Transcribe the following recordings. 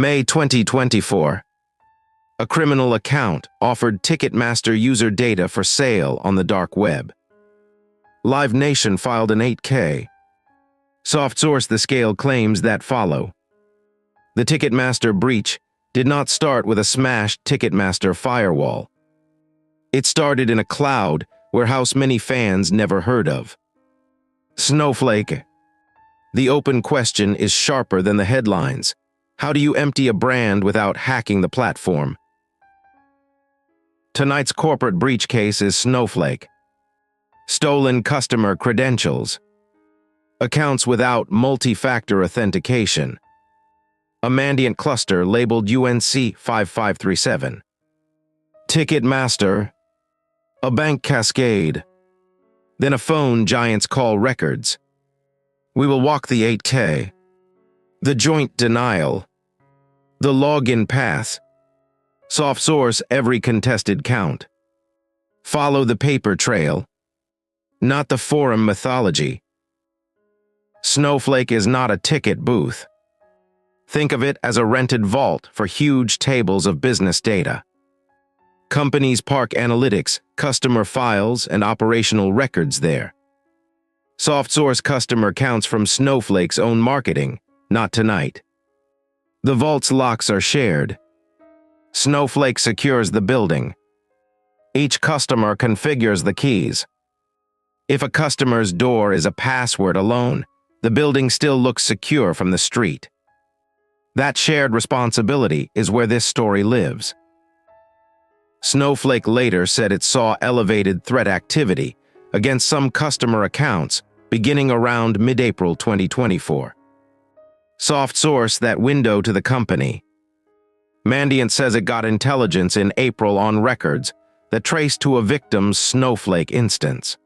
May 2024. A criminal account offered Ticketmaster user data for sale on the dark web. Live Nation filed an 8K. Soft source the scale claims that follow. The Ticketmaster breach did not start with a smashed Ticketmaster firewall. It started in a cloud warehouse many fans never heard of. Snowflake. The open question is sharper than the headlines. How do you empty a brand without hacking the platform? Tonight's corporate breach case is Snowflake. Stolen customer credentials. Accounts without multi-factor authentication. A Mandiant cluster labeled UNC 5537. Ticketmaster. A bank cascade. Then a phone giant's call records. We will walk the 8K. The joint denial. The login path. Soft source every contested count. Follow the paper trail. Not the forum mythology. Snowflake is not a ticket booth. Think of it as a rented vault for huge tables of business data. Companies park analytics, customer files, and operational records there. Soft source customer counts from Snowflake's own marketing, not tonight. The vault's locks are shared. Snowflake secures the building. Each customer configures the keys. If a customer's door is a password alone, the building still looks secure from the street. That shared responsibility is where this story lives. Snowflake later said it saw elevated threat activity against some customer accounts beginning around mid-April 2024. Soft source that window to the company. Mandiant says it got intelligence in April on records that traced to a victim's Snowflake instance.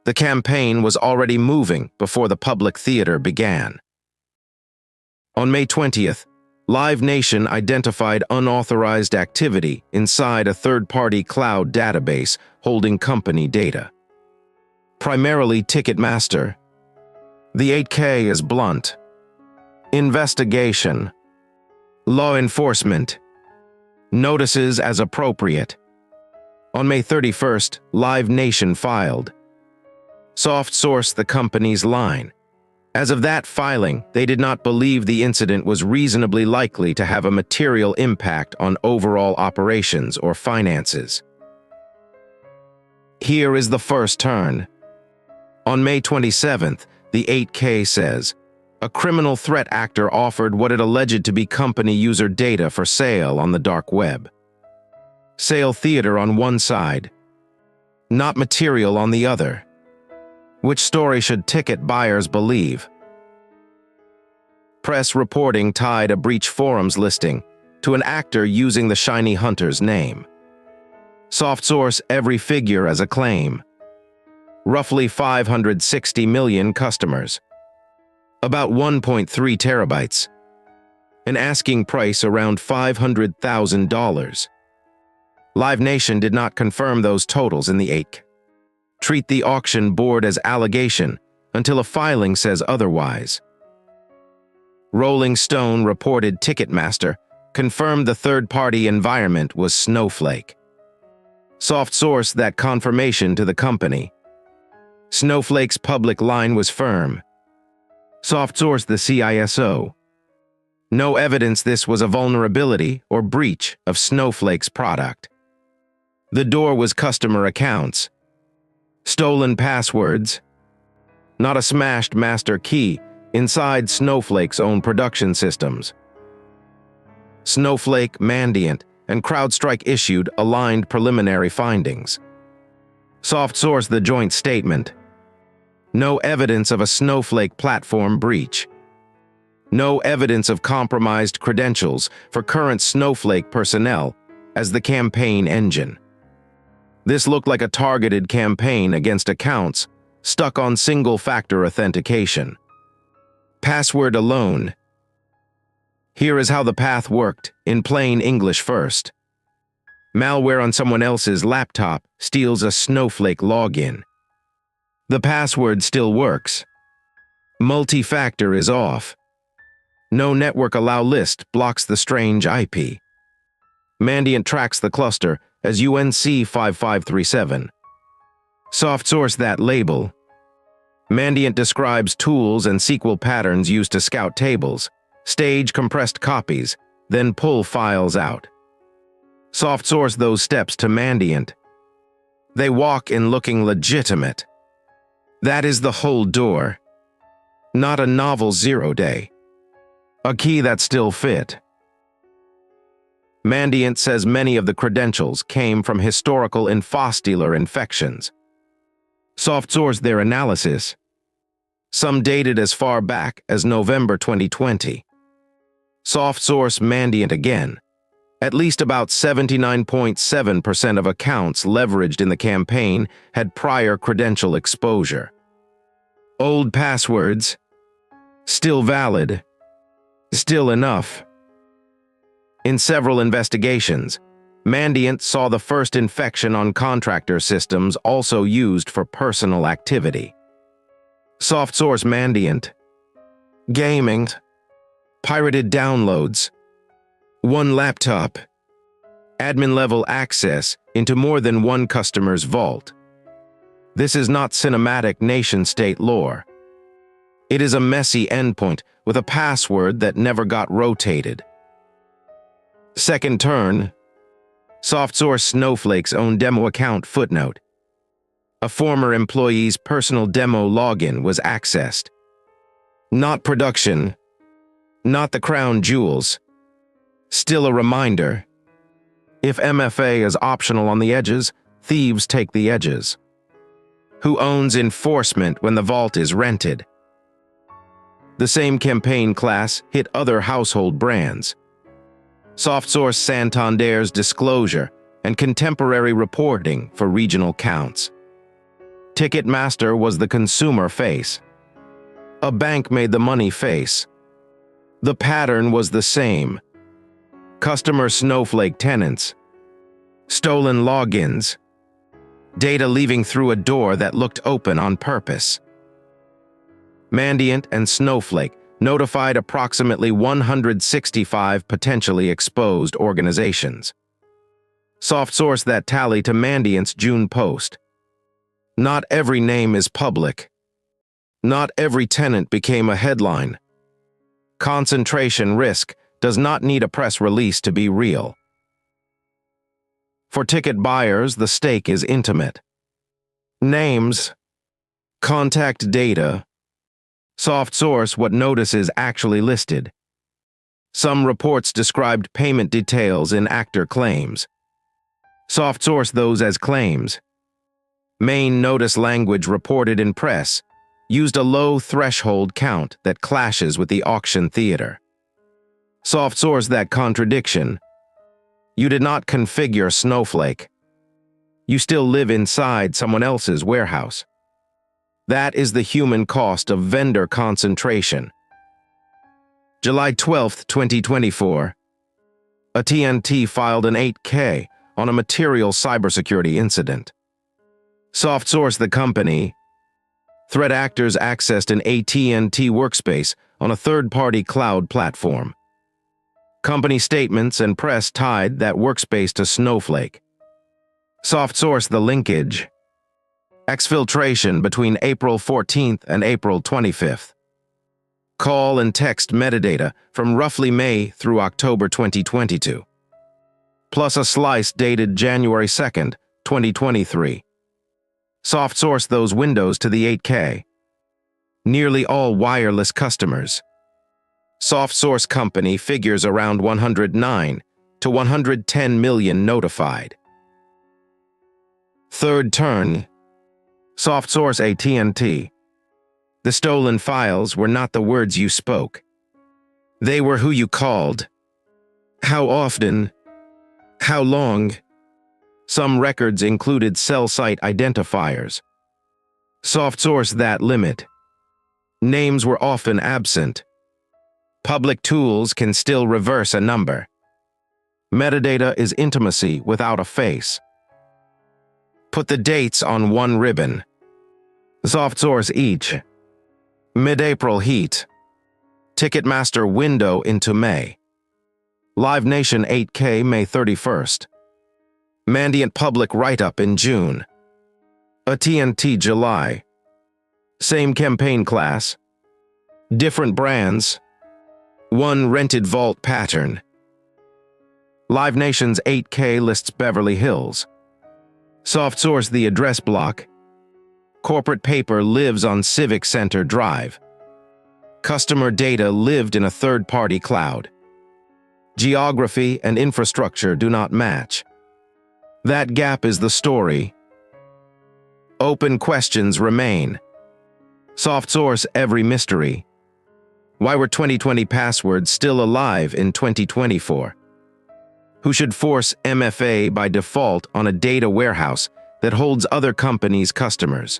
The campaign was already moving before the public theater began. On May 20th, Live Nation identified unauthorized activity inside a third-party cloud database holding company data. Primarily Ticketmaster. The 8K is blunt. Investigation. Law enforcement. Notices as appropriate. On May 31st, Live Nation filed. Soft source the company's line. As of that filing, they did not believe the incident was reasonably likely to have a material impact on overall operations or finances. Here is the first turn. On May 27th, the 8K says, a criminal threat actor offered what it alleged to be company user data for sale on the dark web. Sale theater on one side, not material on the other. Which story should ticket buyers believe? Press reporting tied a breach forums listing to an actor using the Shiny Hunter's name. Soft source every figure as a claim. Roughly 560 million customers. About 1.3 terabytes. An asking price around $500,000. Live Nation did not confirm those totals in the 8K. Treat the auction board as allegation until a filing says otherwise. Rolling Stone reported Ticketmaster confirmed the third-party environment was Snowflake. Soft source that confirmation to the company. Snowflake's public line was firm. Soft source the CISO. No evidence this was a vulnerability or breach of Snowflake's product. The door was customer accounts. Stolen passwords. Not a smashed master key inside Snowflake's own production systems. Snowflake, Mandiant, and CrowdStrike issued aligned preliminary findings. Soft source the joint statement. No evidence of a Snowflake platform breach. No evidence of compromised credentials for current Snowflake personnel as the campaign engine. This looked like a targeted campaign against accounts stuck on single-factor authentication. Password alone. Here is how the path worked, in plain English first. Malware on someone else's laptop steals a Snowflake login. The password still works. Multi-factor is off. No network allow list blocks the strange IP. Mandiant tracks the cluster as UNC 5537. Soft source that label. Mandiant describes tools and SQL patterns used to scout tables, stage compressed copies, then pull files out. Soft source those steps to Mandiant. They walk in looking legitimate. That is the whole door. Not a novel 0-day. A key that still fit. Mandiant says many of the credentials came from historical infostealer infections. Soft source their analysis. Some dated as far back as November 2020. Soft source Mandiant again. At least about 79.7% of accounts leveraged in the campaign had prior credential exposure. Old passwords. Still valid. Still enough. In several investigations, Mandiant saw the first infection on Contractor systems also used for personal activity. Soft source Mandiant. Gaming. Pirated downloads. One laptop. Admin-level access into more than one customer's vault. This is not cinematic nation-state lore. It is a messy endpoint with a password that never got rotated. Second turn. Soft source Snowflake's own demo account footnote. A former employee's personal demo login was accessed. Not production. Not the crown jewels. Still a reminder. If MFA is optional on the edges, thieves take the edges. Who owns enforcement when the vault is rented? The same campaign class hit other household brands. Soft source Santander's disclosure and contemporary reporting for regional counts. Ticketmaster was the consumer face. A bank made the money face. The pattern was the same. Customer Snowflake tenants. Stolen logins. Data leaving through a door that looked open on purpose. Mandiant and Snowflake notified approximately 165 potentially exposed organizations. Soft source that tally to Mandiant's June post. Not every name is public. Not every tenant became a headline. Concentration risk does not need a press release to be real. For ticket buyers, the stake is intimate. Names. Contact data. Soft source what notice is actually listed. Some reports described payment details in actor claims. Soft source those as claims. Main notice language reported in press used a low threshold count that clashes with the auction theater. Soft source that contradiction. You did not configure Snowflake. You still live inside someone else's warehouse. That is the human cost of vendor concentration. July 12, 2024. AT&T filed an 8K on a material cybersecurity incident. Soft source the company. Threat actors accessed an AT&T workspace on a third-party cloud platform. Company statements and press tied that workspace to Snowflake. Soft source the linkage. Exfiltration between April 14th and April 25th. Call and text metadata from roughly May through October 2022. Plus a slice dated January 2nd, 2023. Soft source those windows to the 8K. Nearly all wireless customers. Soft source company figures around 109 to 110 million notified. Third turn. Soft source AT&T. The stolen files were not the words you spoke. They were who you called. How often? How long? Some records included cell site identifiers. Soft source that limit. Names were often absent. Public tools can still reverse a number. Metadata is intimacy without a face. Put the dates on one ribbon. Soft source each. Mid-April heat. Ticketmaster window into May. Live Nation 8K May 31st. Mandiant public write-up in June. AT&T July. Same campaign class. Different brands. One rented vault pattern. Live Nation's 8K lists Beverly Hills. Soft source the address block. Corporate paper lives on Civic Center Drive. Customer data lived in a third-party cloud. Geography and infrastructure do not match. That gap is the story. Open questions remain. Soft source every mystery. Why were 2020 passwords still alive in 2024? Who should force MFA by default on a data warehouse that holds other companies' customers?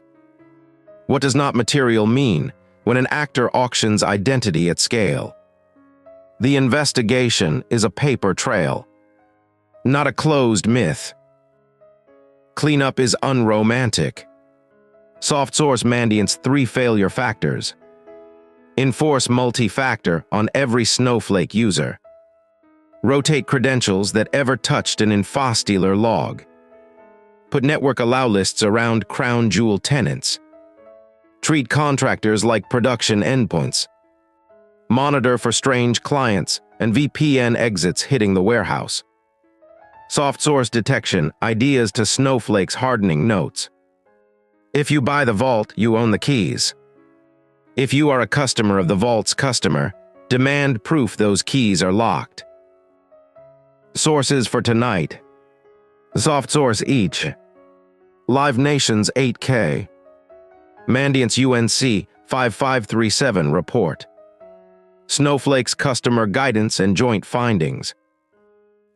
What does not material mean when an actor auctions identity at scale? The investigation is a paper trail, not a closed myth. Cleanup is unromantic. Soft source Mandiant's 3 failure factors. Enforce multi-factor on every Snowflake user. Rotate credentials that ever touched an InfoStealer log. Put network allow lists around crown jewel tenants. Treat contractors like production endpoints. Monitor for strange clients and VPN exits hitting the warehouse. Soft source detection, ideas to Snowflake's hardening notes. If you buy the vault, you own the keys. If you are a customer of the vault's customer, demand proof those keys are locked. Sources for tonight. Soft source each. Live Nation's 8K. Mandiant's UNC 5537 report. Snowflake's customer guidance and joint findings.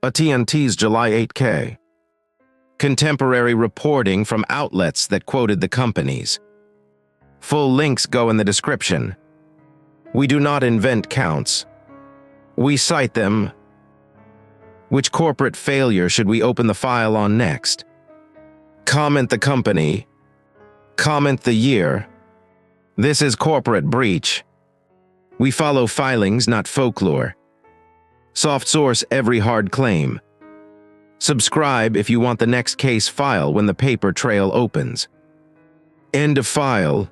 AT&T's July 8K. Contemporary reporting from outlets that quoted the companies. Full links go in the description. We do not invent counts. We cite them. Which corporate failure should we open the file on next? Comment the company. Comment the year. This is corporate breach. We follow filings, not folklore. Soft source every hard claim. Subscribe if you want the next case file when the paper trail opens. End of file.